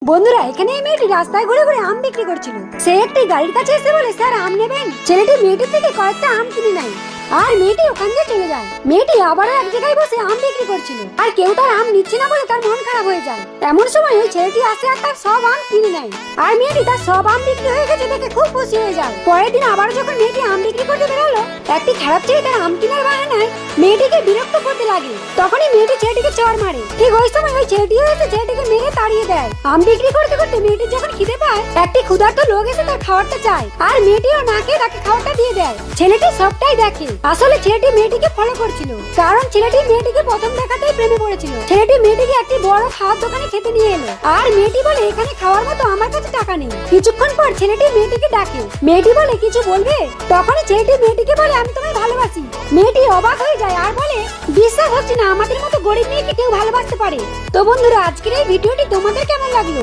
বন্ধুরা এখানে এই মেয়েটি রাস্তায় ঘুরে ঘুরে আম বিক্রি করছিল। সে একটি গাড়ির কাছে এসে বলে, স্যার আম নেবেন? ছেলেটি মেয়েটির থেকে কয়েকটা আম কিনে নেয় আর মেয়েটি ওখান দিয়ে চলে যায়। মেয়েটি আবারও এক জায়গায় বসে আম বিক্রি করছিল আর কেউ তার আম নিচ্ছে না বলে তার মন খারাপ হয়ে যায়। এমন সময় ওই ছেলেটি আসে আর তার সব আম কিনে নেয় আর মেয়েটি তার সব আম বিক্রি হয়ে গেছে দেখে খুব খুশি হয়ে যায়। পরের দিন আবার যখন মেয়েটি আম বিক্রি করতে বেরোলো, একটি খারাপ ছেলে তার আম কেনার বাহানায় মেয়েটিকে বিরক্ত করতে লাগে। তখনই মেয়েটি ছেলেটিকে চড় মারে। ঠিক ওই সময় ওই ছেলেটিও এসে ছেলেটিকে মেরে তাড়িয়ে দেয়। আম বিক্রি করতে করতে মেয়েটি যখন খিদে পায়, একটি ক্ষুধার্ত লোক এসে তার খাবারটা চায় আর মেয়েটিও না খেয়ে তাকে খাবারটা দিয়ে দেয়। ছেলেটি সবটাই দেখে। আসলে ছেলেটি মেয়েটিকে ফলো করছিল, কারণ ছেলেটি মেয়েটিকে প্রথম দেখাতেই প্রেমে পড়েছিল। ছেলেটি মেয়েটিকে একটি বড় খাওয়ার দোকানে খেতে নিয়ে এলো আর মেয়েটি বলে, এখানে খাওয়ার মতো আমার কাছে টাকা নেই। কিছুক্ষণ পর ছেলেটি মেয়েটিকে ডাকে। মেয়েটি বলে, কিছু বলবে? তখনই ছেলেটি মেয়েটিকে বলে, আমি তোমায় ভালোবাসি। মেয়েটি অবাক হয়ে যায় আর বলে, বিশ্বাস হচ্ছে না আমাদের মতো গরিব মেয়েকে কেউ ভালোবাসতে পারে। তো বন্ধুরা, আজকের এই ভিডিওটি তোমাদের কেমন লাগলো?